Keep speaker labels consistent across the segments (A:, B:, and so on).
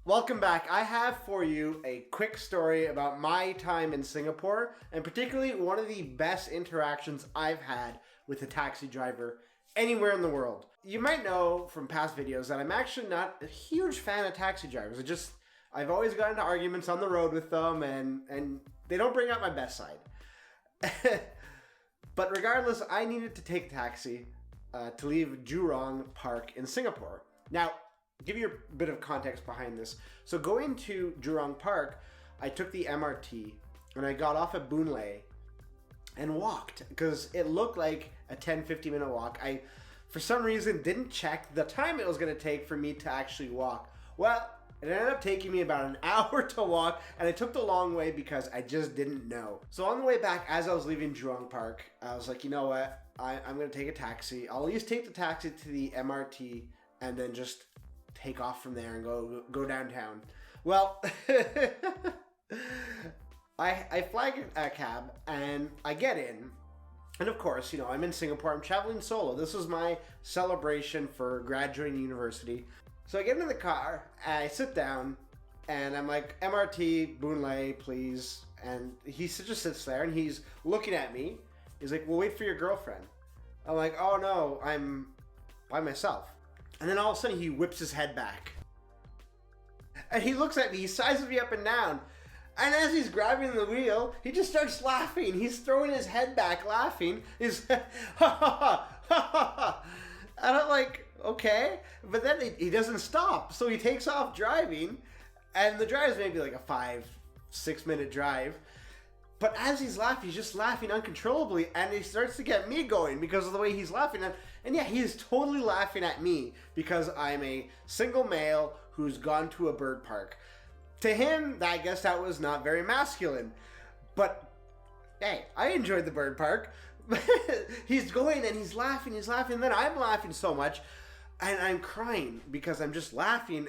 A: Welcome back. I have for you a quick story about my time in Singapore, and particularly one of the best interactions I've had with a taxi driver anywhere in the world. You might know from past videos that I'm actually not a huge fan of taxi drivers. I've always gotten into arguments on the road with them, and they don't bring out my best side. But regardless, I needed to take a taxi to leave Jurong Park in Singapore. Now, give you a bit of context behind this. So going to Jurong Park, I took the MRT and I got off at Boon Lay and walked because it looked like a 10-15 minute walk. I, for some reason, didn't check the time it was going to take for me to actually walk. Well, it ended up taking me about an hour to walk, and I took the long way because I just didn't know. So on the way back, as I was leaving Jurong Park, I was like, you know what? I'm going to take a taxi. I'll at least take the taxi to the MRT and then just take off from there and go downtown. Well, I flag a cab and I get in, and of course, I'm in Singapore. I'm traveling solo. This was my celebration for graduating university. So I get into the car, I sit down, and I'm like, MRT, Boon Lay, please. And he just sits there and he's looking at me. He's like, well, wait for your girlfriend. I'm like, oh no, I'm by myself. And then all of a sudden he whips his head back. And he looks at me, he sizes me up and down. And as he's grabbing the wheel, he just starts laughing. He's throwing his head back laughing. He's ha ha ha ha ha. And I'm like, okay. But then he doesn't stop. So he takes off driving. And the drive is maybe like a 5-6 minute drive. But as he's laughing, he's just laughing uncontrollably, and he starts to get me going because of the way he's laughing. And yeah, he is totally laughing at me because I'm a single male who's gone to a bird park. To him, I guess that was not very masculine. But hey, I enjoyed the bird park. He's going and he's laughing, and then I'm laughing so much, and I'm crying because I'm just laughing.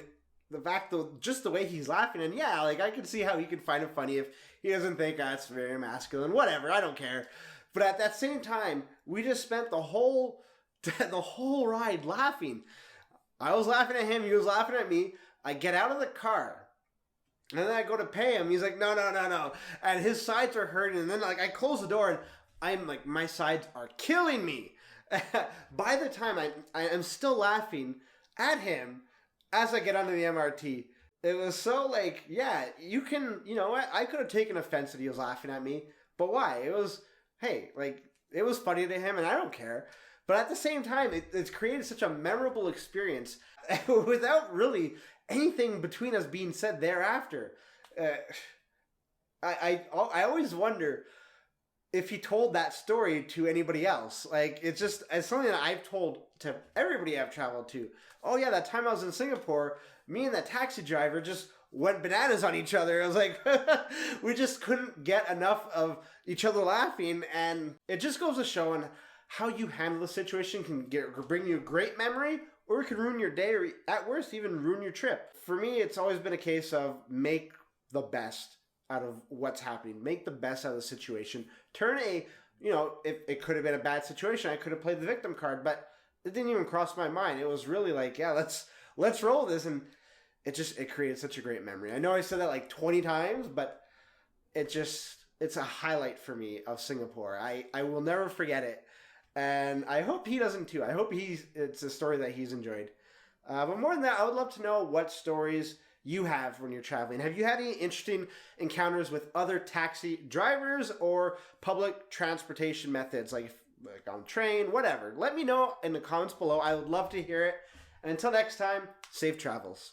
A: The fact that just the way he's laughing, and yeah, like I can see how he can find it funny if he doesn't think that's very masculine. Whatever, I don't care. But at that same time, we just spent the whole ride laughing. I was laughing at him, he was laughing at me. I get out of the car, and then I go to pay him. He's like, no, and his sides are hurting. And then like I close the door, and I'm like, my sides are killing me. By the time I'm still laughing at him. As I get onto the MRT, it was so like, yeah, you can, I could have taken offense that he was laughing at me, but why? It was, hey, like, it was funny to him and I don't care. But at the same time, it's created such a memorable experience without really anything between us being said thereafter. I always wonder if he told that story to anybody else. Like, it's something that I've told to everybody I've traveled to. Oh yeah, that time I was in Singapore, me and that taxi driver just went bananas on each other. I was like, we just couldn't get enough of each other laughing, and it just goes to show how you handle the situation can bring you a great memory, or it can ruin your day, or at worst, even ruin your trip. For me, it's always been a case of make the best out of what's happening. Make the best out of the situation. Turn if it could have been a bad situation, I could have played the victim card, but it didn't even cross my mind. It was really like, yeah, let's roll this, and it created such a great memory. I know I said that like 20 times, but it's a highlight for me of Singapore. I will never forget it, and I hope he doesn't too. I hope it's a story that he's enjoyed. But more than that, I would love to know what stories you have when you're traveling. Have you had any interesting encounters with other taxi drivers or public transportation methods, like on train, whatever? Let me know in the comments below. I would love to hear it. And until next time, safe travels.